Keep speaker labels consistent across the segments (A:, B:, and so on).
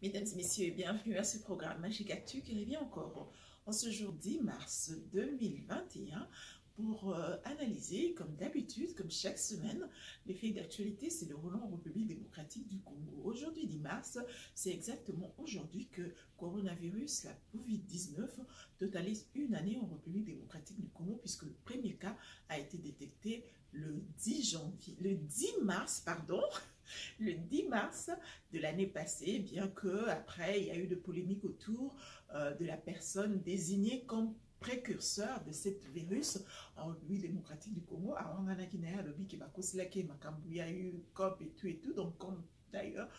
A: Mesdames et messieurs, bienvenue à ce programme Magique Actu qui revient encore en ce jour 10 mars 2021 pour analyser, comme d'habitude, comme chaque semaine, les faits d'actualité se déroulant en République démocratique du Congo. Aujourd'hui 10 mars, c'est exactement aujourd'hui que coronavirus, la COVID-19, totalise une année en République démocratique du Congo puisque le premier cas a été détecté le 10 mars, pardon, le 10 mars de l'année passée, bien que après il y a eu de polémiques autour de la personne désignée comme précurseur de cette virus en République démocratique du Congo. Alors, on a eu COP et tout, donc comme d'ailleurs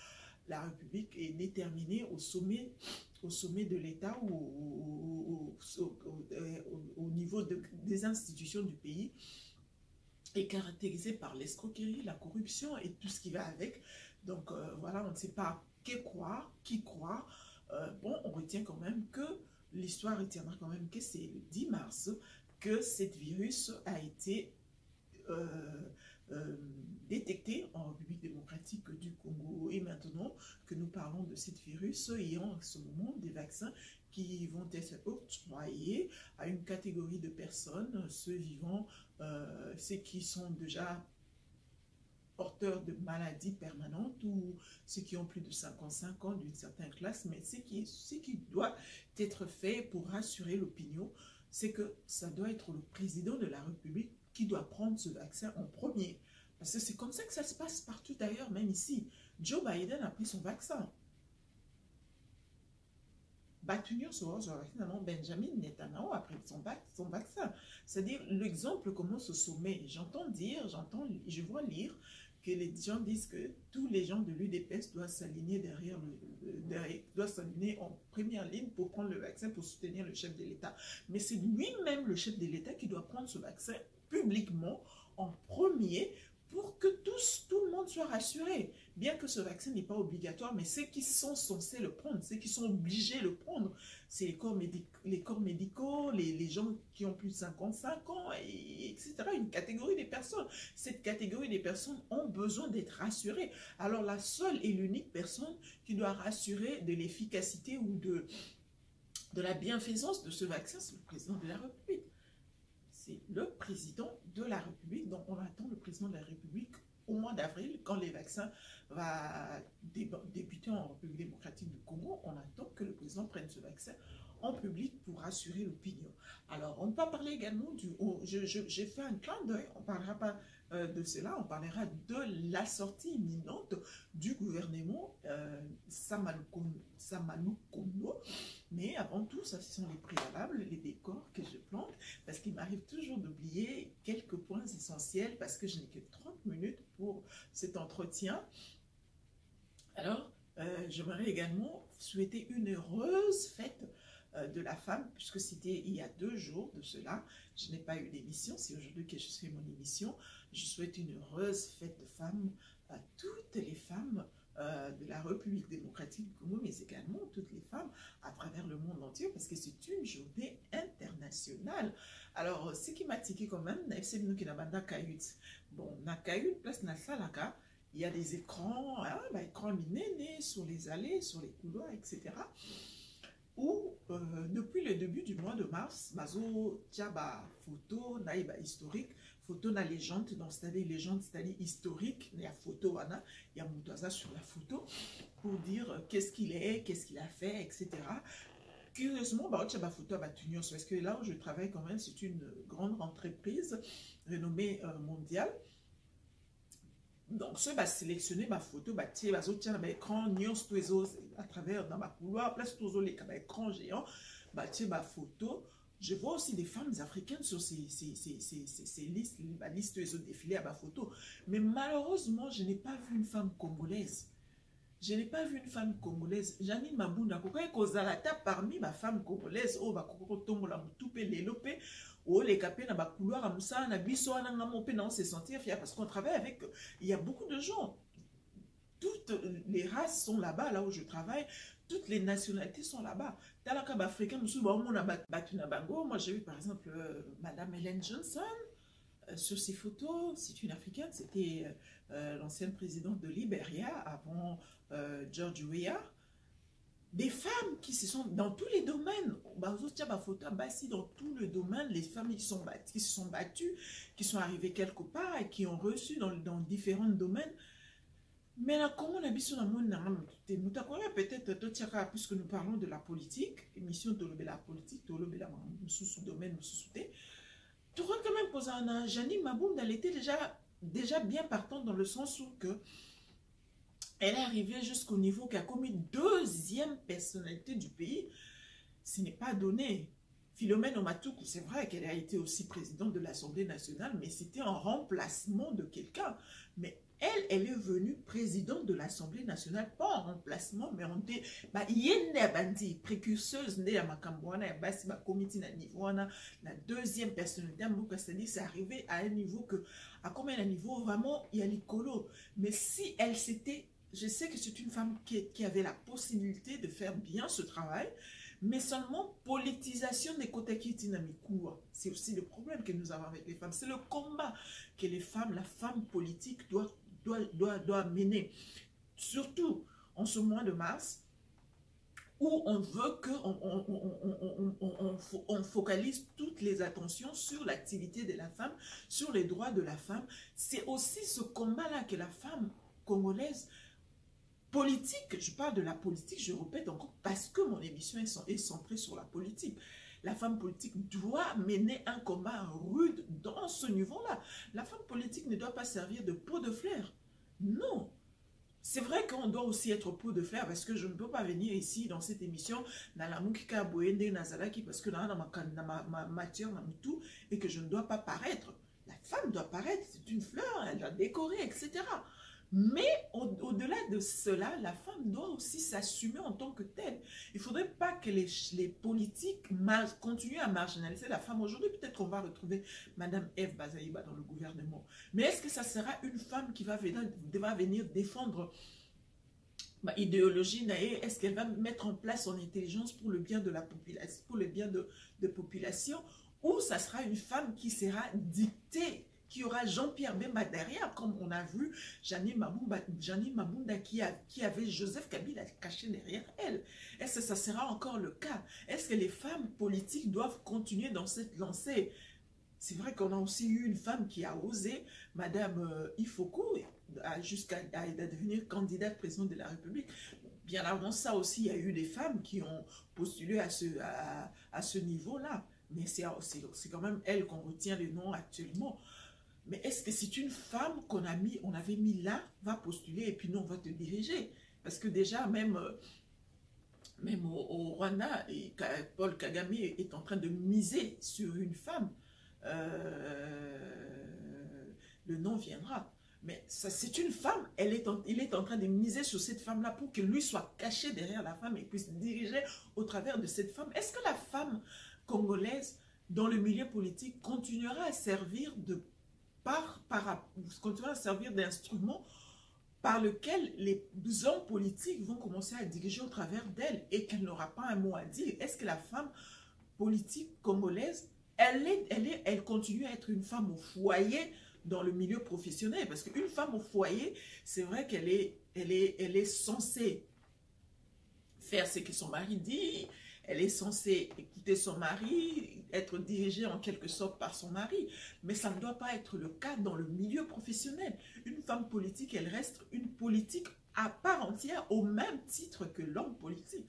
A: la République est déterminée au sommet de l'État ou au niveau des institutions du pays, est caractérisée par l'escroquerie, la corruption et tout ce qui va avec. Donc voilà, on ne sait pas qui croire. Bon, on retient quand même que l'histoire retiendra quand même que c'est le 10 mars que cette virus a été détecté en République démocratique du Congo. Et maintenant que nous parlons de cette virus, il y a en ce moment des vaccins qui vont être octroyés à une catégorie de personnes, ceux vivant, ceux qui sont déjà porteurs de maladies permanentes ou ceux qui ont plus de 55 ans d'une certaine classe, mais ce qui doit être fait pour rassurer l'opinion, c'est que ça doit être le président de la République qui doit prendre ce vaccin en premier. Parce que c'est comme ça que ça se passe partout ailleurs, même ici. Joe Biden a pris son vaccin. Benjamin Netanyahu a pris son vaccin. C'est-à-dire, l'exemple commence au sommet. Je vois lire que les gens disent que tous les gens de l'UDPS doivent s'aligner doivent s'aligner en première ligne pour prendre le vaccin, pour soutenir le chef de l'État. Mais c'est lui-même, le chef de l'État, qui doit prendre ce vaccin publiquement en premier pour que tout le monde soit rassuré. Bien que ce vaccin n'est pas obligatoire, mais ceux qui sont censés le prendre, ceux qui sont obligés de le prendre, c'est les corps médicaux, les gens qui ont plus de 55 ans, etc. Une catégorie des personnes. Cette catégorie des personnes ont besoin d'être rassurées. Alors la seule et l'unique personne qui doit rassurer de l'efficacité ou de la bienfaisance de ce vaccin, c'est le président de la République. C'est le président de la République. Donc on attend le président de la République au mois d'avril, quand les vaccins vont débuter en République démocratique du Congo. On attend que le président prenne ce vaccin en public pour rassurer l'opinion. Alors, on peut parler également j'ai fait un clin d'œil, on ne parlera pas de cela, on parlera de la sortie imminente du gouvernement Samalukongo. Mais avant tout, ça, ce sont les préalables, les décors que je plante, parce qu'il m'arrive toujours d'oublier quelques points essentiels, parce que je n'ai que 30 minutes pour cet entretien. Alors, j'aimerais également souhaiter une heureuse fête de la femme, puisque c'était il y a 2 jours de cela. Je n'ai pas eu d'émission, c'est aujourd'hui que je fais mon émission. Je souhaite une heureuse fête de femmes à toutes les femmes de la République démocratique du Congo, mais également toutes les femmes à travers le monde entier, parce que c'est une journée internationale. Alors, ce qui m'a tiqué quand même, c'est nous qui n'avons pas bon, na kayut place na salaka, il y a des écrans, écrans linénés sur les allées, sur les couloirs, etc. Où, depuis le début du mois de mars, Mazo Tiaba photo, naïba historique, photo na légende, donc c'est-à-dire légende, c'est-à-dire historique, il y a photo, il y a Moutaza sur la photo, pour dire qu'est-ce qu'il est, qu'est-ce qu'il a fait, etc. Curieusement, Tiaba photo à Tunios, parce que là où je travaille quand même, c'est une grande entreprise renommée mondiale. Donc, ceux qui sélectionner ma photo, tiens, écran, à travers dans ma couloir, place tous les écrans géants, ma photo. Je vois aussi des femmes africaines sur ces listes, ma liste défilées à ma photo. Mais malheureusement, je n'ai pas vu une femme congolaise. Je n'ai pas vu une femme congolaise. Janine Mabunda, parmi ma femme congolaise, les capés na couloir à Moussa, na biso, na se sentir fier parce qu'on travaille avec, il y a beaucoup de gens. Toutes les races sont là-bas, là où je travaille, toutes les nationalités sont là-bas. Moi, j'ai vu par exemple Madame Ellen Johnson sur ces photos, c'est une africaine, c'était l'ancienne présidente de Libéria avant George Weah. des femmes qui se sont dans tous les domaines, dans tous les domaines, les femmes qui se sont battues, qui sont arrivées quelque part et qui ont reçu dans différents domaines. Mais là, comment on a vu sur le monde, nous peut-être, puisque nous parlons de la politique, émission de la politique, de la sous-domaine, sous-domaine, tu vois quand même poser un Janine Maboum, elle était déjà bien partante dans le sens où que elle est arrivée jusqu'au niveau qu'elle a commis deuxième personnalité du pays. Ce n'est pas donné. Philomène Omatuku, c'est vrai qu'elle a été aussi présidente de l'Assemblée nationale, mais c'était en remplacement de quelqu'un. Mais elle est venue présidente de l'Assemblée nationale, pas en remplacement, mais on dit, bandi, précurseuse, la deuxième personnalité, c'est arrivé à un niveau que, à combien de niveau, vraiment, il y a l'écolo. Mais si elle s'était, je sais que c'est une femme qui avait la possibilité de faire bien ce travail, mais seulement politisation des côtés qui est c'est aussi le problème que nous avons avec les femmes. C'est le combat que les femmes, la femme politique doit mener. Surtout en ce mois de mars, où on veut qu'on focalise toutes les attentions sur l'activité de la femme, sur les droits de la femme. C'est aussi ce combat-là que la femme congolaise politique, je parle de la politique, je répète encore, parce que mon émission est centrée sur la politique. La femme politique doit mener un combat rude dans ce niveau-là. La femme politique ne doit pas servir de pot de fleurs. Non. C'est vrai qu'on doit aussi être pot de fleurs, parce que je ne peux pas venir ici dans cette émission parce que dans ma matière, et que je ne dois pas paraître. La femme doit paraître, c'est une fleur, elle doit décorer, etc. Mais au-delà de cela, la femme doit aussi s'assumer en tant que telle. Il ne faudrait pas que les politiques continuent à marginaliser la femme. Aujourd'hui, peut-être qu'on va retrouver Madame Eve Bazaïba dans le gouvernement. Mais est-ce que ça sera une femme qui va venir défendre idéologie? Est-ce qu'elle va mettre en place son intelligence pour le bien de la population, pour le bien de population? Ou ça sera une femme qui sera dictée, qui aura Jean-Pierre Bemba derrière, comme on a vu Janine Mabunda qui avait Joseph Kabila caché derrière elle. Est-ce que ça sera encore le cas? Est-ce que les femmes politiques doivent continuer dans cette lancée? C'est vrai qu'on a aussi eu une femme qui a osé, Madame Ifoku, jusqu'à devenir candidate présidente de la République. Bien avant ça aussi, il y a eu des femmes qui ont postulé à ce niveau-là. Mais c'est quand même elle qu'on retient les noms actuellement. Mais est-ce que c'est une femme on avait mis là, va postuler et puis nous on va te diriger? Parce que déjà, même au Rwanda, Paul Kagame est en train de miser sur une femme. Le nom viendra. Mais c'est une femme, il est en train de miser sur cette femme-là pour que lui soit caché derrière la femme et puisse diriger au travers de cette femme. Est-ce que la femme congolaise, dans le milieu politique, continuera à servir continuera à servir d'instrument par lequel les hommes politiques vont commencer à diriger au travers d'elle et qu'elle n'aura pas un mot à dire? Est-ce que la femme politique congolaise, elle continue à être une femme au foyer dans le milieu professionnel? Parce qu'une femme au foyer, c'est vrai qu'elle est censée faire ce que son mari dit, elle est censée écouter son mari, être dirigée en quelque sorte par son mari. Mais ça ne doit pas être le cas dans le milieu professionnel. Une femme politique, elle reste une politique à part entière au même titre que l'homme politique.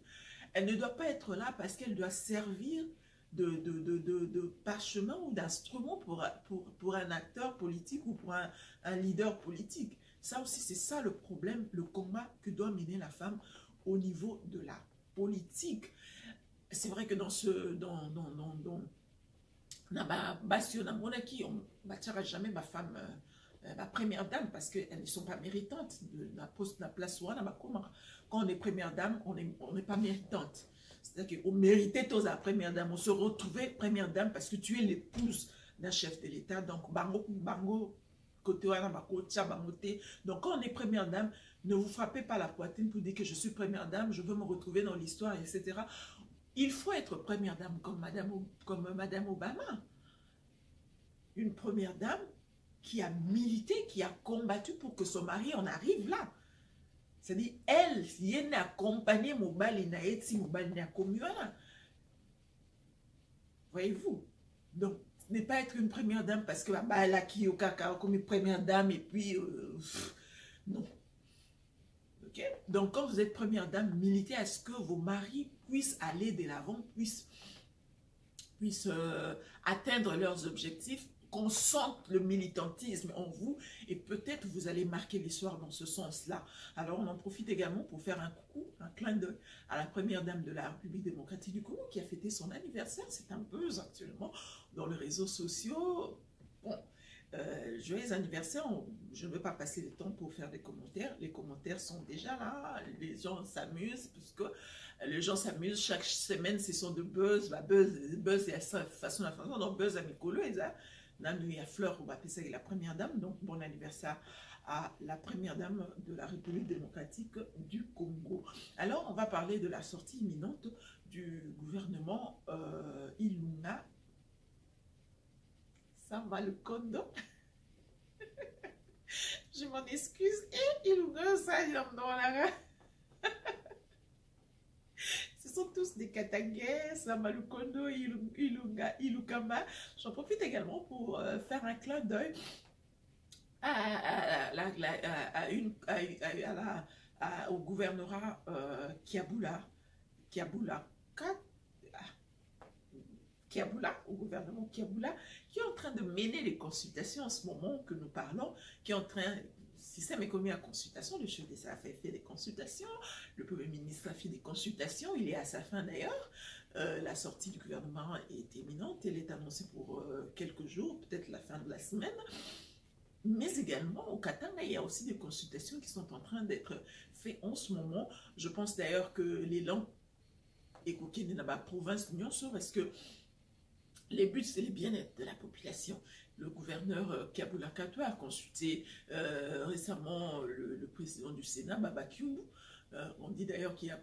A: Elle ne doit pas être là parce qu'elle doit servir de parchemin ou d'instrument pour un acteur politique ou pour un leader politique. Ça aussi, c'est ça le problème, le combat que doit mener la femme au niveau de la politique. C'est vrai que dans on ne bâtira jamais ma femme, ma première dame, parce qu'elles ne sont pas méritantes de la place. Quand on est première dame, on n'est pas méritante. C'est-à-dire qu'on méritait tous la première dame. On se retrouvait première dame parce que tu es l'épouse d'un chef de l'État. Donc, donc, quand on est première dame, ne vous frappez pas la poitrine pour dire que je suis première dame, je veux me retrouver dans l'histoire, etc. Il faut être première dame comme Madame Obama. Une première dame qui a milité, qui a combattu pour que son mari en arrive là. C'est-à-dire, elle, si elle n'a accompagné Mobali, n'a été Mobali, n'a commis, voilà. Voyez-vous? Donc, ce n'est pas être une première dame parce que bah, elle a qui au caca comme une première dame et puis, non. Ok? Donc, quand vous êtes première dame, militez à ce que vos maris puissent aller de l'avant, puissent atteindre leurs objectifs, qu'on sente le militantisme en vous et peut-être vous allez marquer l'histoire dans ce sens-là. Alors on en profite également pour faire un coucou, un clin d'œil à la première dame de la République démocratique du Congo qui a fêté son anniversaire. C'est un buzz actuellement dans les réseaux sociaux. Bon, joyeux anniversaire, je ne vais pas passer le temps pour faire des commentaires. Les commentaires sont déjà là, les gens s'amusent puisque les gens s'amusent chaque semaine, ce sont de buzz, buzz et à sa façon, donc buzz à Mikolo, et ça. Il y a Fleur, on va appeler ça la première dame, donc bon anniversaire à la première dame de la République démocratique du Congo. Alors, on va parler de la sortie imminente du gouvernement Ilunga. Ça va le Kondo. Je m'en excuse. Et Ilunga, ça, il en a. Ce sont tous des Katangais, Samalukondo, Ilunga, Ilukamba. J'en profite également pour faire un clin d'œil au gouvernorat au gouvernement Kiaboula, qui est en train de mener les consultations en ce moment que nous parlons, qui est en train... Si ça m'est commis à consultation, le chef d'État a fait des consultations, le Premier ministre a fait des consultations, il est à sa fin d'ailleurs. La sortie du gouvernement est imminente, elle est annoncée pour quelques jours, peut-être la fin de la semaine. Mais également au Katanga, il y a aussi des consultations qui sont en train d'être faites en ce moment. Je pense d'ailleurs que l'élan écoqué dans la province de Nyonso, parce que les buts, c'est le bien-être de la population. Le gouverneur Kaboula Katoué a consulté récemment le président du Sénat, Baba Kyungu. On dit d'ailleurs qu'il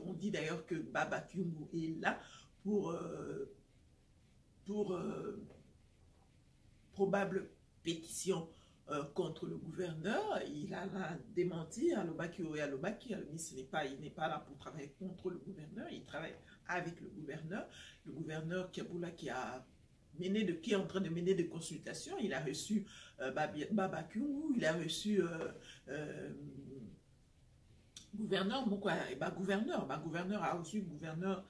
A: on dit d'ailleurs que Baba Kyungu est là pour probable pétition contre le gouverneur. Il a démenti à Lobaki et à Lobaki. Il n'est pas là pour travailler contre le gouverneur, il travaille avec le gouverneur Kaboula qui est en train de mener des consultations. Il a reçu Baba Kyungu, il a reçu gouverneur a reçu gouverneur.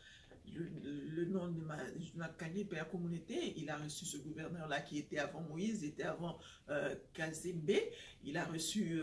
A: Le nom de ma Père Communauté, il a reçu ce gouverneur-là qui était avant Moïse, était avant Kazembe. Il a reçu,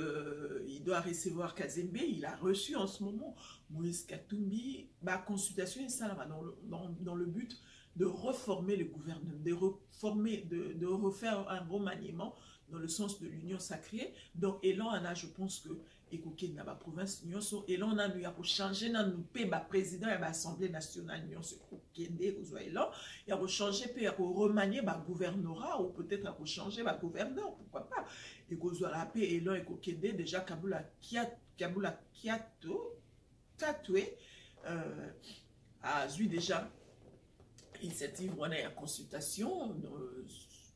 A: il doit recevoir Kazembe. Il a reçu en ce moment Moïse Katumbi. Consultation et ça dans le but de reformer le gouvernement, de refaire un bon maniement dans le sens de l'union sacrée. Donc, Elan Anna, je pense que écoutez dans la province Nyonso et là on a eu pour changer dans nous paix président et l'Assemblée nationale Nyonso Kende aux Elan il a pour changer pour remanier gouvernorat ou peut-être pour changer gouverneur pourquoi pas et qu'on soit la paix et là et Kende déjà Kaboula Kiato Tatoué a eu déjà initiative on a consultation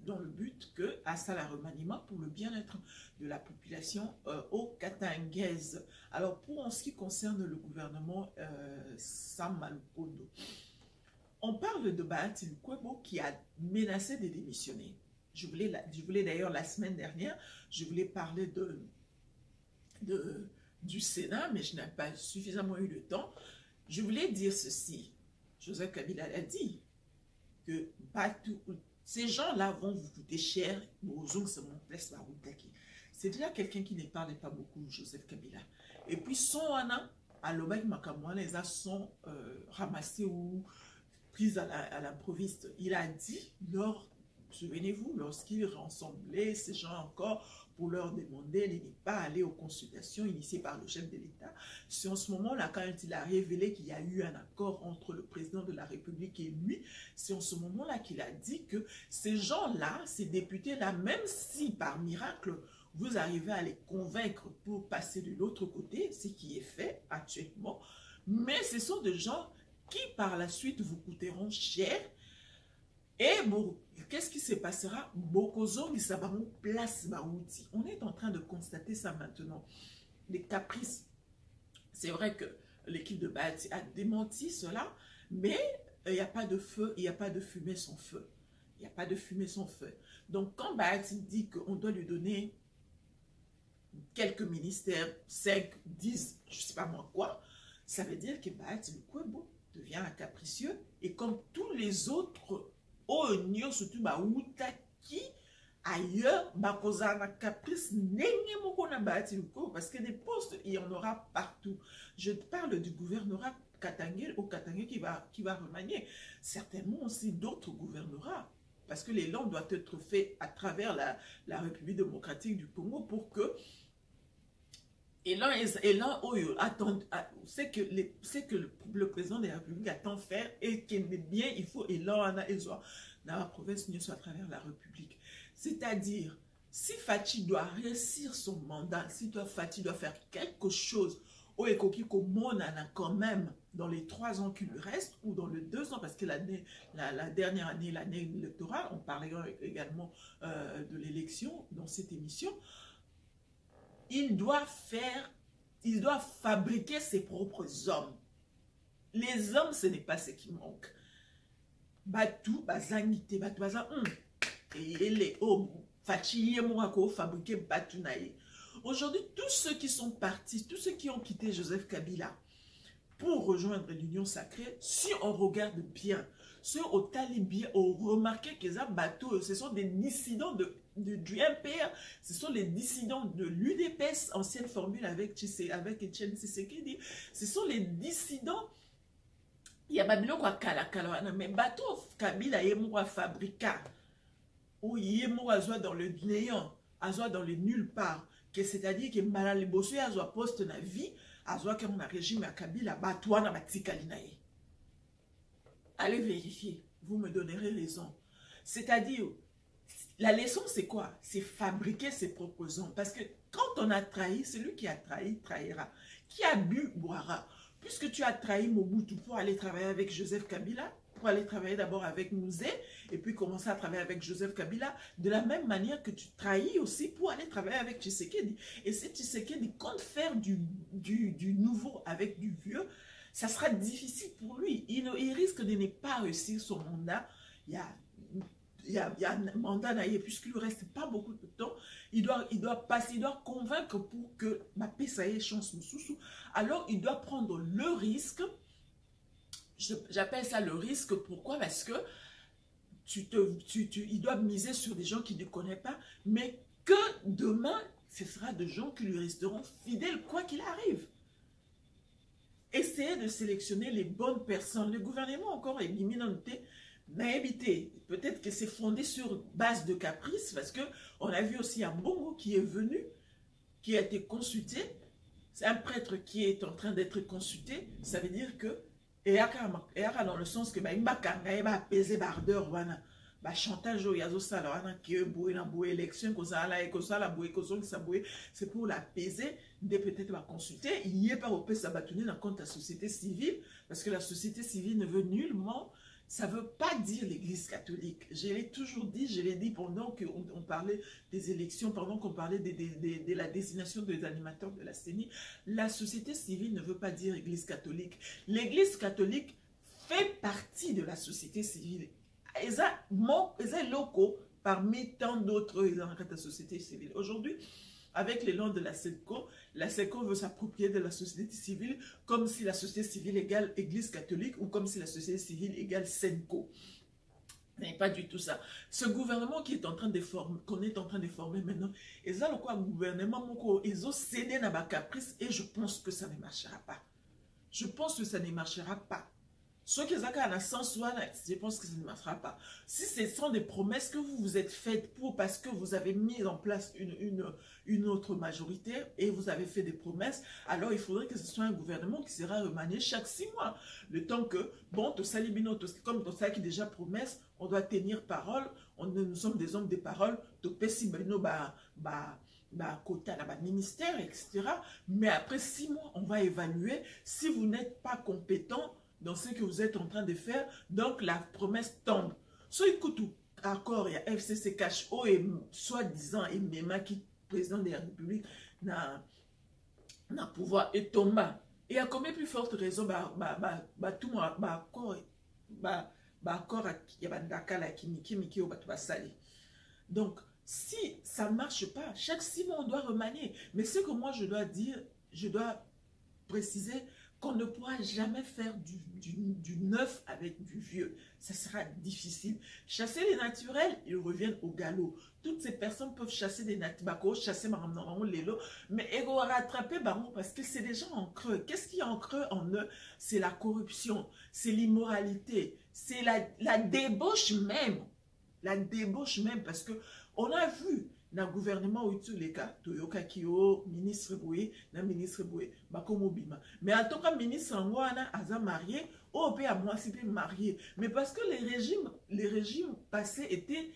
A: dans le but que à ça la remaniement pour le bien-être de la population au Katangaise. Alors pour en ce qui concerne le gouvernement Samalukondo, on parle de Bahati Lukwebo qui a menacé de démissionner. Je voulais d'ailleurs la semaine dernière, je voulais parler du Sénat, mais je n'ai pas suffisamment eu le temps. Je voulais dire ceci, Joseph Kabila a dit que ces gens-là vont vous coûter cher. C'est déjà quelqu'un qui ne parlait pas beaucoup, Joseph Kabila. Et puis, son Anna, à l'Obak Makamouan, les a sont ramassés ou pris à l'improviste. Il a dit, souvenez-vous, lorsqu'il rassemblait ces gens encore pour leur demander de ne pas aller aux consultations initiées par le chef de l'État. C'est en ce moment-là, quand il a révélé qu'il y a eu un accord entre le président de la République et lui, c'est en ce moment-là qu'il a dit que ces gens-là, ces députés-là, même si par miracle, vous arrivez à les convaincre pour passer de l'autre côté, ce qui est fait actuellement, mais ce sont des gens qui par la suite vous coûteront cher Et bon, qu'est-ce qui se passera? Bokozong, ça va nous place Baouti. On est en train de constater ça maintenant. Les caprices. C'est vrai que l'équipe de Bahati a démenti cela, mais il n'y a pas de feu, il n'y a pas de fumée sans feu. Il n'y a pas de fumée sans feu. Donc, quand Bahati dit qu'on doit lui donner quelques ministères, 5, 10, je ne sais pas moi quoi, ça veut dire que Bahati Lukwebo devient un capricieux. Et comme tous les autres, oignons, surtout Baoutaki, ailleurs, Bakozana caprice, parce que des postes, il y en aura partout. Je parle du gouvernorat Katangé au Katangé qui va remanier. Certainement aussi d'autres gouvernorats. Parce que l'élan doit être fait à travers la République démocratique du Congo pour que c'est que le président de la République attend faire et qu'il est bien, il faut élan dans la province soit à travers la République. C'est-à-dire, si Fachi doit réussir son mandat, si Fachi doit faire quelque chose, au Ekoki Komonana quand même dans les 3 ans qui lui restent, ou dans les 2 ans, parce que la dernière année, l'année électorale, on parlera également de l'élection dans cette émission, il doit fabriquer ses propres hommes. Les hommes, ce n'est pas ce qui manque. Batou, bazangité, batou, et les hommes, Fachi, fabriquer Batou naïe. Aujourd'hui, tous ceux qui sont partis, tous ceux qui ont quitté Joseph Kabila pour rejoindre l'Union sacrée, si on regarde bien, ceux au talibien ont remarqué que ces bateaux, ce sont des dissidents du MPR, ce sont les dissidents de l'UDPS, ancienne formule avec Etienne Tshisekedi, ce sont les dissidents. Il y a Babylon quoi kala, mais bateau Kabila est moi fabrica, ou il est moi dans le néant, dans le nulle part. C'est-à-dire que malal bosso ya zo poste na vie azwa que mon régime à Kabila batwa na batikali nae. Allez vérifier, vous me donnerez raison. C'est-à-dire la leçon c'est quoi? C'est fabriquer ses propres hommes, parce que quand on a trahi, celui qui a trahi trahira, qui a bu boira. Puisque tu as trahi Mobutu pour aller travailler avec Joseph Kabila, pour aller travailler d'abord avec Mouzé, et puis commencer à travailler avec Joseph Kabila, de la même manière que tu trahis aussi pour aller travailler avec Tshisekedi. Et si Tshisekedi compte faire du nouveau avec du vieux, ça sera difficile pour lui. Il risque de ne pas réussir son mandat. Il y a un mandat naïe, puisqu'il ne lui reste pas beaucoup de temps. Il doit convaincre pour que ma paix, ça ait chance. Alors, il doit prendre le risque. J'appelle ça le risque. Pourquoi? Parce que il doit miser sur des gens qu'il ne connaît pas, mais que demain, ce sera des gens qui lui resteront fidèles, quoi qu'il arrive. Essayez de sélectionner les bonnes personnes. Le gouvernement encore est minorité, mais évitez. Peut-être que c'est fondé sur base de caprice, parce qu'on a vu aussi un Bongo qui est venu, qui a été consulté. C'est un prêtre qui est en train d'être consulté. Ça veut dire que et dans le sens que apaiser bardeur wana ba chantage au yazo sala wana qui boué na boué élection ko sala et ko sala boué ko son ça boué, c'est pour l'apaiser. De peut-être va consulter, il n'y est pas au pays sabatouné dans compte la société civile, parce que la société civile ne veut nullement, ça ne veut pas dire l'église catholique. Je l'ai toujours dit, je l'ai dit pendant qu'on parlait des élections, pendant qu'on parlait de la désignation des animateurs de la CENI. La société civile ne veut pas dire église catholique. L'église catholique fait partie de la société civile. Ils sont locaux parmi tant d'autres dans la société civile. Aujourd'hui, avec l'élan de la SECO veut s'approprier de la société civile comme si la société civile égale Église catholique ou comme si la société civile égale SENCO. Mais pas du tout ça. Ce gouvernement qui est en train de former, qu'on est en train de former maintenant, ils ont quoi gouvernement, ils ont cédé à ma caprice et je pense que ça ne marchera pas. Je pense que ça ne marchera pas. Ceux qui ont un sens, je pense que ça ne marchera pas. Si ce sont des promesses que vous vous êtes faites parce que vous avez mis en place une autre majorité et vous avez fait des promesses, alors il faudrait que ce soit un gouvernement qui sera remanié chaque 6 mois. Le temps que, bon, comme Tosa qui déjà promesse, on doit tenir parole, nous sommes des hommes de parole, côté à la ministère, etc. Mais après 6 mois, on va évaluer si vous n'êtes pas compétent dans ce que vous êtes en train de faire, donc la promesse tombe. so ikutu accord ya FCC cash o et soi-disant et même qui président de la République na pouvoir et tomba et à combien plus forte raison tout moi accord accord ya bandaka la kimiki o batu basali. Donc si ça marche pas, chaque 6 mois on doit remanier. Mais ce que moi je dois dire, je dois préciser qu'on ne pourra jamais faire du neuf avec du vieux. Ça sera difficile. Chasser les naturels, ils reviennent au galop. Toutes ces personnes peuvent chasser des naturels, chasser Lelo, mais ils vont rattraper parce que c'est des gens en creux. Qu'est-ce qu'il y a en creux en eux? C'est la corruption, c'est l'immoralité, c'est la débauche même. La débauche même, parce que on a vu dans le gouvernement où tous les cas, Toyoka Kyo, ministre Boué, na ministre Boué, Bakomo Bima. Mais en tant que ministre Angwana, Aza marié, au pays à moi, c'est marié. Mais parce que les régimes passés étaient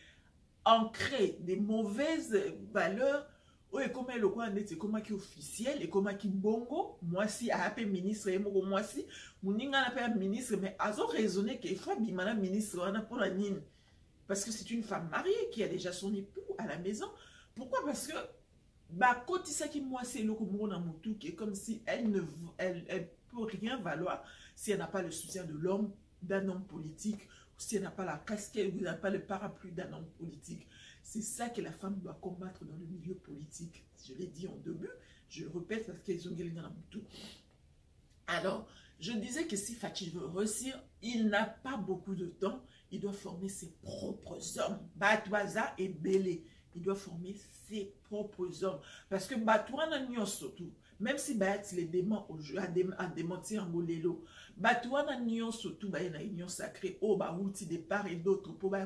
A: ancrés des mauvaises valeurs. Oui, comme le quoi c'est comme qui officiel et comme qui bongo, moi si a appelé ministre et moi si, Mouninga a appelé ministre, mais Azo raisonné qu'il faut bimana ministre on a pour la mine. Parce que c'est une femme mariée qui a déjà son époux à la maison. Pourquoi? Parce que quand il qui moi c'est le Moutou qui est comme si elle ne peut rien valoir si elle n'a pas le soutien de l'homme, d'un homme politique, ou si elle n'a pas la casquette, ou n'a pas le parapluie d'un homme politique. C'est ça que la femme doit combattre dans le milieu politique. Je l'ai dit en début, je le répète parce qu'ils ont gagné dans Moutou. Alors, je disais que si Fatih veut réussir, il n'a pas beaucoup de temps. Il doit former ses propres hommes. Batouaza et Bélé. Il doit former ses propres hommes. Parce que Batouana Nyon surtout, même si Bayat les dément au jeu, à démentir en Molélo, Batouana Nyon surtout, il y a une union sacrée, outil de part et d'autres, pour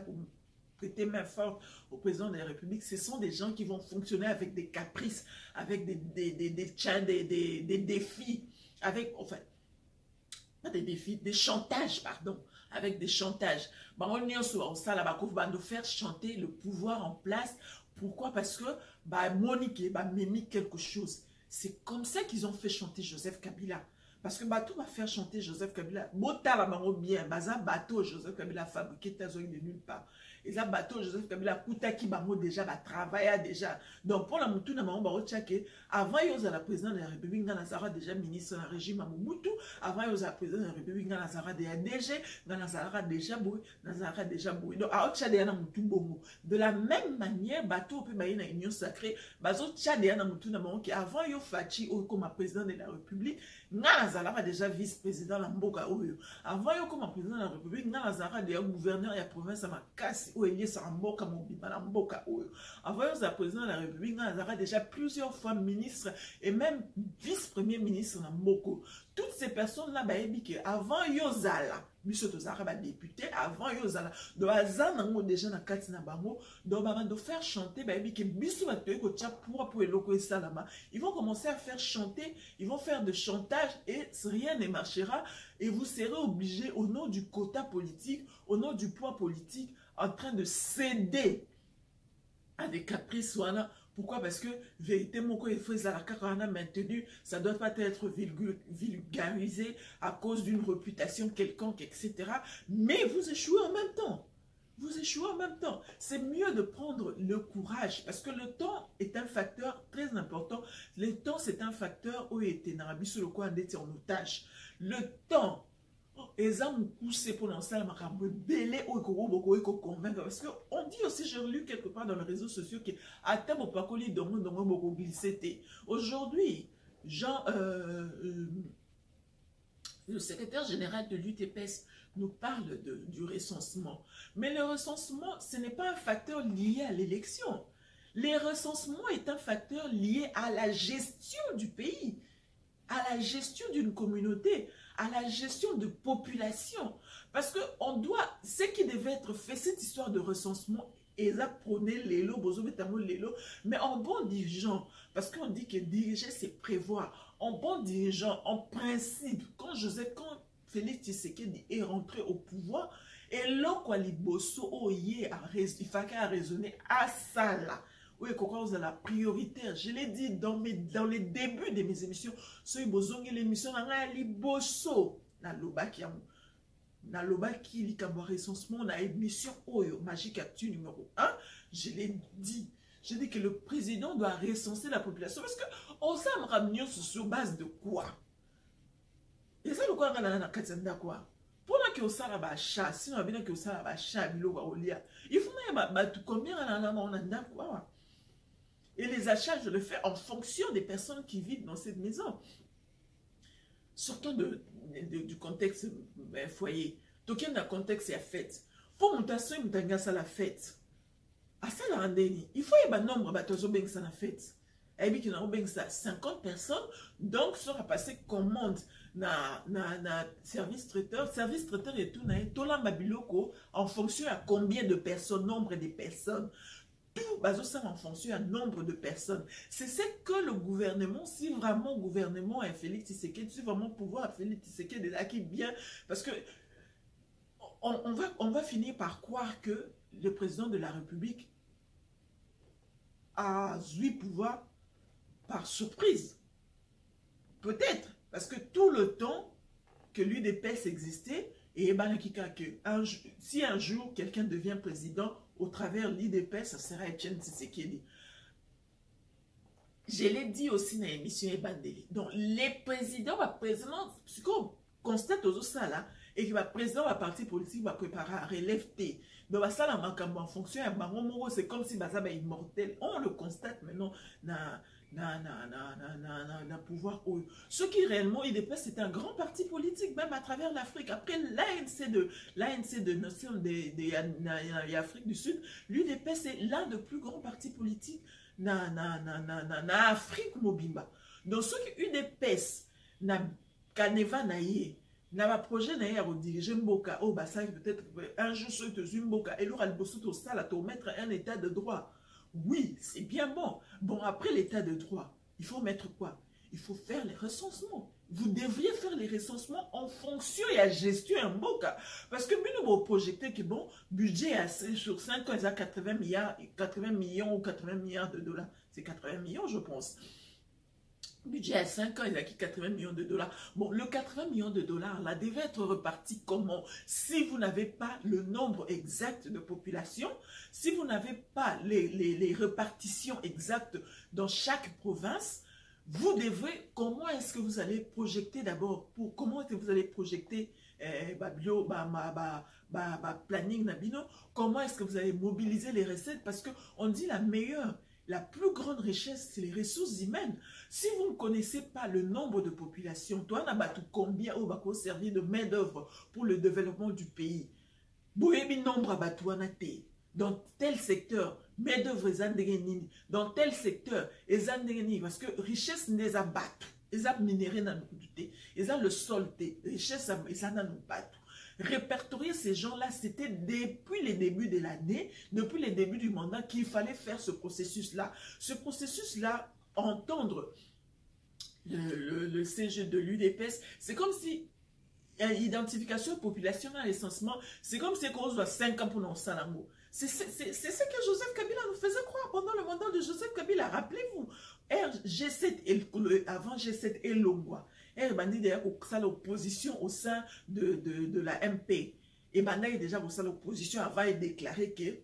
A: prêter main forte au président de la République. Ce sont des gens qui vont fonctionner avec des caprices, avec des défis, avec, enfin, pas des défis, des chantages, pardon. Avec des chantages. On doit faire chanter le pouvoir en place. Pourquoi? Parce que Monique mimique quelque chose. C'est comme ça qu'ils ont fait chanter Joseph Kabila. Parce que tout va faire chanter Joseph Kabila. Bota va bien. Bateau Joseph Kabila fabriqué de nulle part. Et là, bateau Joseph Kabila Koutaki Bango déjà va travailler déjà. Donc pour la Moutou, avant il y a la présidente de la République, Nazara déjà ministre de la régime à Moutou. Avant il y a la présidente de la République, Nazara de ADG, Nazara déjà boué, Nazara déjà boué. Donc à Tchadéana Moutou Bongo. De la même manière, bateau peut bailler une union sacrée. Bazo Tchadéana Moutou Namon qui avant il y a Fachi comme président de la République, Nazara déjà vice-président de Mboka Oyo. Avant il y a comme président de la République, Nazara déjà gouverneur de la province à Makassi. Où il y a Mboka Mobima, Mboka Oyo. Avant, il y a président de la République, il y a déjà plusieurs fois ministre et même vice-premier ministre de Mboko. Toutes ces personnes-là, avant, il y a Zala. Monsieur Tozara, député, avant, il y a Zala. Donc, Azan, déjà, dans Katina Bango, donc, de faire chanter, ils vont commencer à faire chanter, ils vont faire de chantage et rien ne marchera. Et vous serez obligé, au nom du quota politique, au nom du poids politique, en train de céder à des caprices. Pourquoi? Parce que, vérité, mon il faut maintenu, ça ne doit pas être vulgarisé à cause d'une réputation quelconque, etc. Mais vous échouez en même temps. Vous échouez en même temps. C'est mieux de prendre le courage parce que le temps est un facteur très important. Le temps, c'est un facteur où il était sur le coin d'être en otage. Le temps. Et ça me pousse pour lancer la belé ou convaincre parce que on dit aussi, j'ai lu quelque part dans les réseaux sociaux que à terme au pacoli beaucoup glissé. Aujourd'hui, Jean le secrétaire général de l'UTPS nous parle du recensement. Mais le recensement, ce n'est pas un facteur lié à l'élection. Le recensement est un facteur lié à la gestion du pays, à la gestion d'une communauté, à la gestion de population. Parce que on doit, ce qui devait être fait, cette histoire de recensement, et là, prenez l'élo, mais en bon dirigeant, parce qu'on dit que diriger, c'est prévoir. En bon dirigeant, en principe, quand Félix Tshisekedi est rentré au pouvoir, et là, quoi, les bosso, il fallait raisonner à ça là. Oui, vous avez la prioritaire. Je l'ai dit dans les débuts de mes émissions. Soy bozongi l'émission, les bosso, na loba qui Naloba qui likambo recensement na émission Oyo Magique Actu numéro 1, je l'ai dit. Je dis que le président doit recenser la population parce que on s'en ramené sur base de quoi? Et ça le quoi na katanda quoi? Pour que on s'en ba chat, sinon bien que on s'en ba chat bilo ba olia. Il faut même tout combien on a quoi? Et les achats, je le fais en fonction des personnes qui vivent dans cette maison. Sortons du contexte foyer. Token dans le contexte est fête. Pour mon tasson, il y a la fête. À ça, il faut y avoir un nombre de la fête. Et puis, il y a 50 personnes. Donc, ça va passer commande na service traiteur. Service traiteur et tout, en fonction à combien de personnes, nombre de personnes. Tout en fonction du nombre de personnes. C'est ce que le gouvernement, si vraiment le gouvernement est Félix Tshisekedi, si vraiment le pouvoir est Félix Tshisekedi, qui bien, parce que on va finir par croire que le président de la République a eu pouvoir par surprise. Peut-être, parce que tout le temps que l'UDPS existait, et si un jour quelqu'un devient président, au travers de l'IDPS, ça sera Etienne Tshisekedi. Je l'ai dit aussi dans l'émission Ebandeli. Donc, les présidents, ce qu'on constate aux ça là, et que le président de la parti politique va préparer à relève T. Donc, ça là, en fonction, c'est comme si ça est immortel. On le constate maintenant dans pouvoir. Ce qui réellement, l'IDPS, c'est un grand parti politique, même à travers l'Afrique. Après l'ANC de Nation de l'Afrique du Sud, l'UDPS est l'un des plus grands partis politiques dans l'Afrique mobimba. Donc, ce qui UDPS, n'a pas projet de diriger Mboka, peut-être un jour, ce que Mboka, et l'aura le bossou au sale, pour mettre un état de droit. Oui, c'est bien bon. Bon, après l'état de droit, il faut mettre quoi? Il faut faire les recensements. Vous devriez faire les recensements en fonction et à gestion en boca. Parce que nous projeter que bon, budget sur 5 ans, il y a 80 millions ou 80 milliards de dollars. C'est 80 millions, je pense. Budget à 5 ans, il y a 80 millions de dollars. Bon, le 80 millions de dollars, là, devait être reparti comment? Si vous n'avez pas le nombre exact de population, si vous n'avez pas les répartitions exactes dans chaque province, vous devrez, comment est-ce que vous allez projeter d'abord, comment est-ce que vous allez projeter planning nabino, comment est-ce que vous allez mobiliser les recettes? Parce qu'on dit la plus grande richesse, c'est les ressources humaines. Si vous ne connaissez pas le nombre de populations, toi, combien va servir de main-d'œuvre pour le développement du pays? Nombre dans tel secteur, main-d'œuvre dans tel secteur, parce que richesse n'est pas battu. Ils ont minéré dans le thé, ils ont le sol thé, richesse, ils ont nous battu. Répertorier ces gens-là, c'était depuis les débuts de l'année, depuis les débuts du mandat, qu'il fallait faire ce processus-là. Ce processus-là, entendre le CG de l'UDPS, c'est comme si l'identification populationnelle, l'essentiellement, c'est comme si on doit 5 ans pour nous salango. C'est ce que Joseph Kabila nous faisait croire pendant le mandat de Joseph Kabila. Rappelez-vous, G7 avant G7 et Longwa. Elle m'a dit d'ailleurs que ça l'opposition au sein de la MP. Et maintenant, il est déjà pour ça l'opposition avant de déclarer que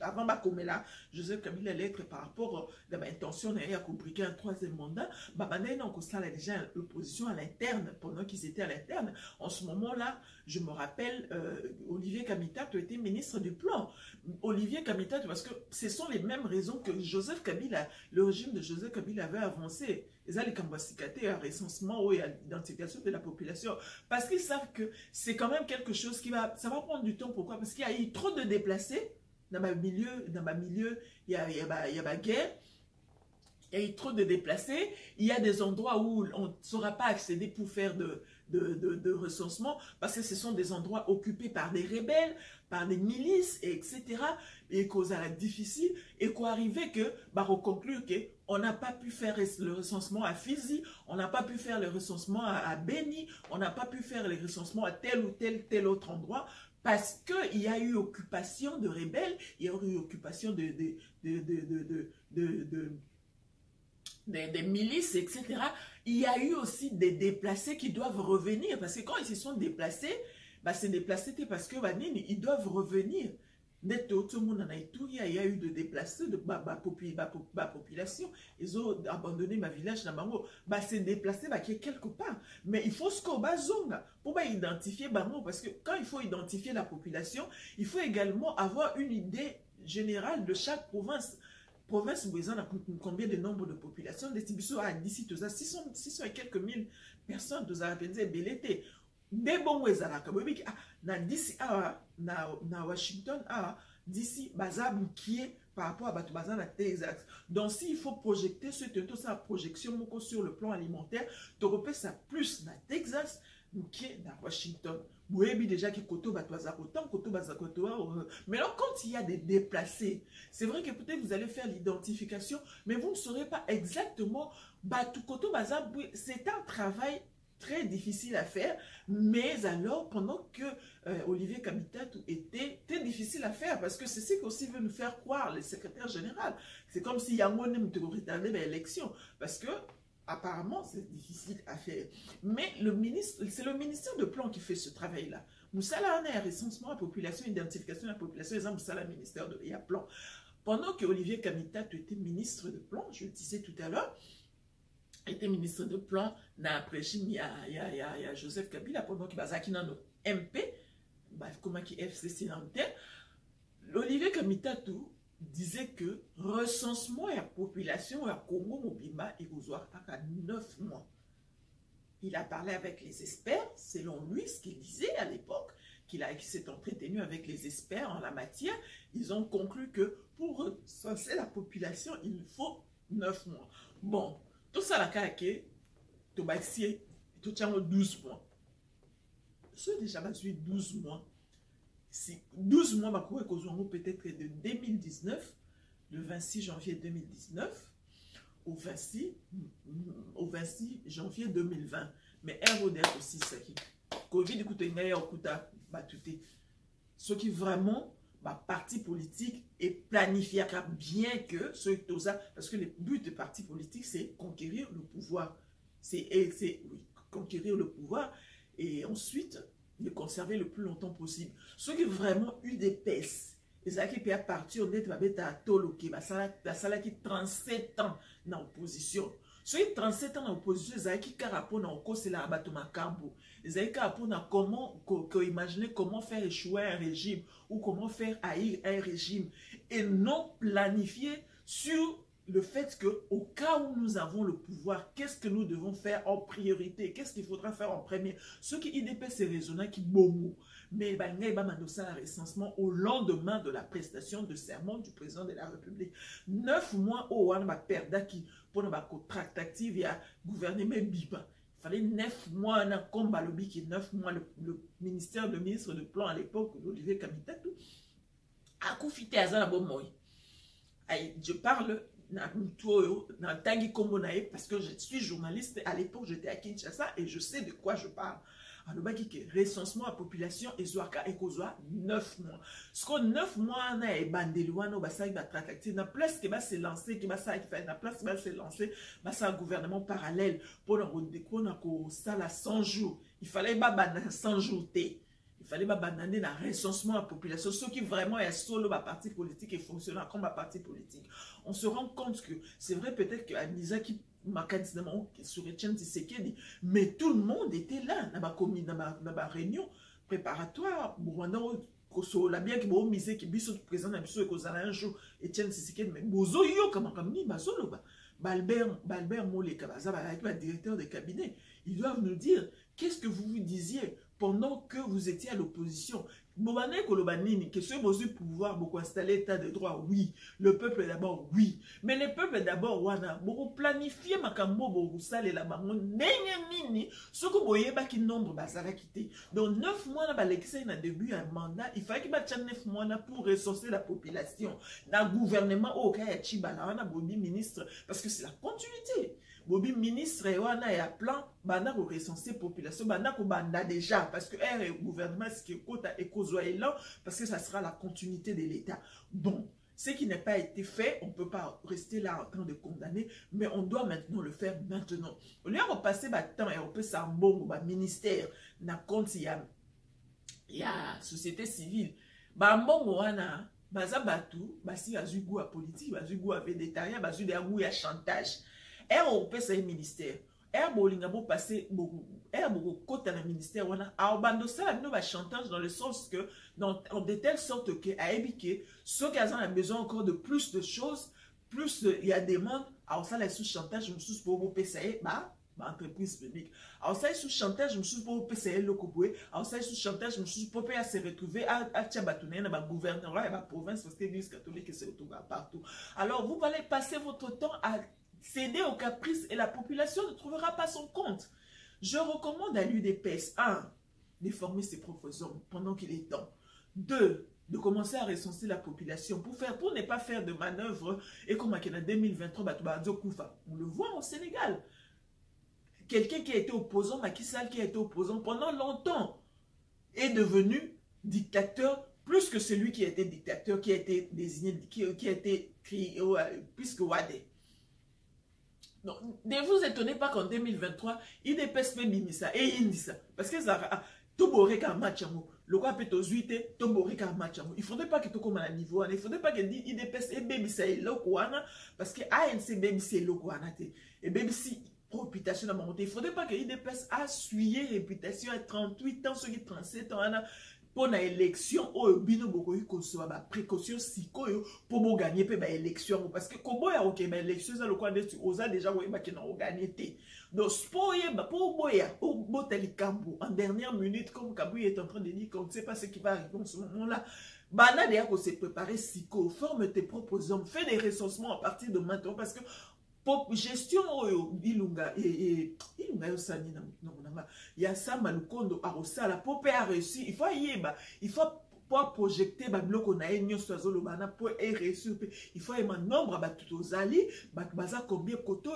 A: avant là, Joseph Kabila lettre par rapport à l'intention de compliquer un troisième mandat. Maintenant, il y a déjà l'opposition à l'interne pendant qu'ils étaient à l'interne. En ce moment-là, je me rappelle, Olivier Kamita, tu étais ministre du plan. Olivier Kamita, parce que ce sont les mêmes raisons que Joseph Kabila, le régime de Joseph Kabila avait avancé. Ils allaient cambassicate à recensement et à l'identification de la population. Parce qu'ils savent que c'est quand même quelque chose ça va prendre du temps. Pourquoi? Parce qu'il y a eu trop de déplacés. Dans ma milieu, il y a guerre, il y a eu trop de déplacés, il y a des endroits où on ne saura pas accéder pour faire de recensement, parce que ce sont des endroits occupés par des rebelles, par des milices, etc. Et cause à la difficile, et qu'on arrivait que, conclure qu'on n'a pas pu faire le recensement à Fizi, on n'a pas pu faire le recensement à Beni, on n'a pas pu faire le recensement à tel ou tel autre endroit, parce qu'il y a eu occupation de rebelles, il y a eu occupation de des milices, etc. Il y a eu aussi des déplacés qui doivent revenir. Parce que quand ils se sont déplacés, bah, c'est déplacé parce que bah, ils doivent revenir. Il y a eu de déplacés de ma population. Ils ont abandonné ma village. Bah, c'est déplacé bah, qui est quelque part. Mais il faut ce qu'on va pour bah, identifier. Bah, parce que quand il faut identifier la population, il faut également avoir une idée générale de chaque province. Province où ils ont combien de nombre de populations d'ici 600 et quelques mille personnes vous avez belleté des bons d'ici na Washington d'ici bazar qui est par rapport à Batubazan à Texas. Donc s'il faut projeter tout ça projection sur le plan alimentaire, tu repères ça plus na Texas qui est na Washington. Vous voyez déjà que Koto Batouazakotan, Koto Bazakoto. Mais alors, quand il y a des déplacés, c'est vrai que peut-être vous allez faire l'identification, mais vous ne saurez pas exactement. Koto Bazar, c'est un travail très difficile à faire, mais alors, pendant que Olivier Kamitatou était très difficile à faire, parce que c'est ce qu'aussi veut nous faire croire le secrétaire général. C'est comme si Yango n'aime te retarder l'élection, parce que apparemment, c'est difficile à faire. Mais c'est le ministère de Plan qui fait ce travail-là. Moussala a un recensement à la population, identification de la population, exemple Moussala, ministère de Plan. Pendant que Olivier Kamitatou était ministre de Plan, je le disais tout à l'heure, était ministre de Plan, il y a Joseph Kabila, pendant qu'il y a MP, comment qui FCC dans le tête, Olivier Kamitatou disait que recensement et la population à Congo Mobimba et Gozoar à 9 mois. Il a parlé avec les experts, selon lui, ce qu'il disait à l'époque, qu'il s'est entretenu avec les experts en la matière. Ils ont conclu que pour recenser la population, il faut 9 mois. Bon, tout ça, la caractère, tout bâti, tout tient 12 mois. Ce déjà battu 12 mois. 12 mois, peut-être de 2019, le 26 janvier 2019, au 26 janvier 2020. Mais RODF aussi, ça qui. Covid, écoute, il y a ce qui vraiment, parti politique est planifié bien que ce parce que le but des partis politiques, c'est conquérir le pouvoir. C'est conquérir le pouvoir et ensuite de conserver le plus longtemps possible. Ceux qui vraiment eu des pèses, les qui peuvent partir, on est à Toloké, ça qui 37 ans dans l'opposition. Ceux qui 37 ans dans l'opposition, les qui carapon dans le cause, c'est la abattement cambo. Les qui carapon comment imaginer comment faire échouer un régime ou comment faire haïr un régime et non planifier sur le fait qu'au cas où nous avons le pouvoir, qu'est-ce que nous devons faire en priorité? Qu'est-ce qu'il faudra faire en premier? Ceux qui IDP, c'est raisonnant qui bomo. Mais il y a un recensement au lendemain de la prestation de serment du président de la République. 9 mois au Wan Perda qui, pour nous tractative, il y a gouvernement Biba. Il fallait 9 mois, comme Balobi qui 9 mois, le ministre de Plan à l'époque, Olivier Kamitatou, a confité à Zanabomoy. Je parle parce que je suis journaliste, à l'époque j'étais à Kinshasa et je sais de quoi je parle. Alors, recensement à population et Zouaka et Kozoa 9 mois. Ce qu'on 9 mois, on a bandelouano, ça va tracter. Na place qui va se lancer, qui va se lancer, c'est un gouvernement parallèle pour nous ça la 100 jours. Il fallait pas 100 jours. Il fallait pas bananer la recensement à la population. Ceux qui vraiment est solo ma parti politique et fonctionnant comme ma parti politique. On se rend compte que c'est vrai peut-être que Anisa qui m'a candidatement sur Etienne Tshisekedi, mais tout le monde était là dans ma réunion préparatoire. La bien qui m'a misé qui biso président na biso ekozala un jour Etienne Tshisekedi mais bozo yo comme ni bazolo Balbert Moleka avec le directeur de cabinet, ils doivent nous dire qu'est-ce que vous disiez pendant que vous étiez à l'opposition. Bobane Kolobanini, que ce besoin de pouvoir beaucoup installer l'état de droit, oui. Le peuple d'abord, oui. Mais le peuple d'abord, wana, beaucoup planifier makambo, beaucoup saler la bango, nini, ce que vous voyez, qui nombre, ça va quitter. Donc 9 mois, là, l'élection, a début un mandat, il fallait qu'il y ait 9 mois là pour ressourcer la population. Dans le gouvernement, au cas de Chibala, on a Bobi ministre, parce que c'est la continuité. Bobi ministre et wana et à plan banda ko recenser population banda ko banda déjà parce que le gouvernement ce qui est quota et là parce que ça sera la continuité de l'État. Bon, Ce qui n'a pas été fait, on ne peut pas rester là en train de condamner, mais on doit maintenant le faire maintenant. Au lieu de passer le temps et on peut s'embaumer au ministère, na compte il y a société civile. Mbongo wana, baza batu, basi bazu goût à politique, bazu goût à végétarien, bazu de goût à chantage. Et on peut c'est ministère. Et bolinga bo passer beaucoup. Et beaucoup côté dans le ministère wana. A bando ça no ba chantage dans le sens que de telle sorte que a ébiqué ceux qui ont besoin encore de plus de choses, plus il y a des demandes, alors ça les sous chantage je suis pour vous payer entreprise publique. Alors ça sous chantage je suis pour vous payer le coboué. Alors ça sous chantage je suis pour payer à se retrouver à Tchabatouné dans le gouvernement et la province parce que l'Église catholique se retrouve partout. Alors vous allez passer votre temps à céder aux caprices et la population ne trouvera pas son compte. Je recommande à l'UDPS, 1, de former ses propres hommes pendant qu'il est temps. 2, de commencer à recenser la population pour ne pas faire de manœuvres. Et comme en 2023, on le voit au Sénégal. Quelqu'un qui a été opposant, Macky Sall qui a été opposant pendant longtemps, est devenu dictateur plus que celui qui a été dictateur, qui a été désigné, qui a été créé, puisque Wade. Donc, ne vous étonnez pas qu'en 2023, il dépasse même Bimisa et Indisa. Parce que ça a tout boré comme match. Le roi peut aux 8, tout boré comme match. Il ne faudrait pas que tout comme à niveau. Il ne faudrait pas qu'il dépasse et Bimisa et Lokoana. Parce que ANC Bimisa et Lokoana. Et Bimisa, réputation dans mon. Il ne faudrait pas qu'il dépasse à suyer réputation à 38 ans, ceux qui 37 ans. Pour l'élection, bino bokoyi kosoa ba précaution sikoyo pour gagner pe ba élection parce que kobo ya ok ba élection ça le quoi de oza déjà oui ba kina gagner té donc spoye ba pour boya au boteli kambo en dernière minute comme Kabou est en train de dire qu'on ne sait pas ce qui va arriver en ce moment-là. Bana déjà qu'on s'est préparé siko, forme tes propres hommes, fais des recensements à partir de maintenant parce que gestion ilunga ilunga yo sani na il y a ça malukondo arosala popé a réussi il faut yeba il faut pour projeter ba bloko na enyo soazolo bana pour réussir il faut un nombre ba tutozali ba baza combien koto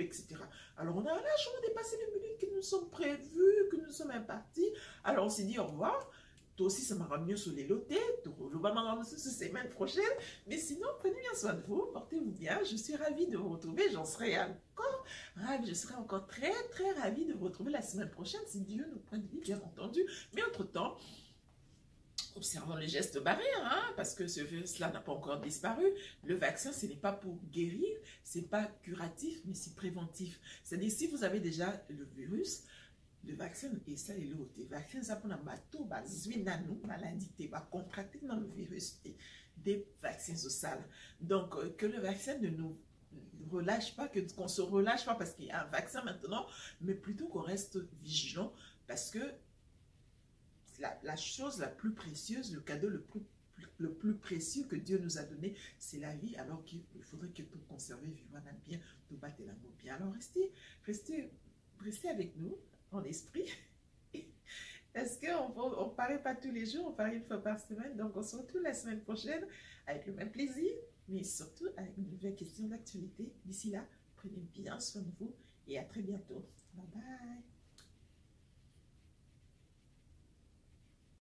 A: etc. Alors on a largement dépassé les minutes que nous sommes prévus que nous sommes impartis alors on s'est dit au revoir. Toi aussi, ça m'a ramené sur les lotés. Je vais m'en cette semaine prochaine. Mais sinon, prenez bien soin de vous. Portez-vous bien. Je suis ravie de vous retrouver. J'en serai encore ravie. Je serai encore très, très ravie de vous retrouver la semaine prochaine, si Dieu nous prend de vie, bien entendu. Mais entre-temps, observons les gestes barrières, hein, parce que ce virus-là n'a pas encore disparu. Le vaccin, ce n'est pas pour guérir, ce n'est pas curatif, mais c'est préventif. C'est-à-dire, si vous avez déjà le virus, le vaccin et ça est l'autre. Le vaccin ça pour un bateau, maladie, contracter dans le virus des vaccins sociaux. Donc que le vaccin ne nous relâche pas, qu'on se relâche pas parce qu'il y a un vaccin maintenant, mais plutôt qu'on reste vigilant parce que la chose la plus précieuse, le cadeau le plus précieux que Dieu nous a donné, c'est la vie, alors qu'il faudrait que pour conserver vivant bien, nous battre la mot bien. Alors restez avec nous en esprit. Est-ce qu'on ne paraît pas tous les jours, on paraît une fois par semaine, donc on se retrouve la semaine prochaine avec le même plaisir, mais surtout avec une nouvelle question d'actualité. D'ici là, prenez bien soin de vous et à très bientôt.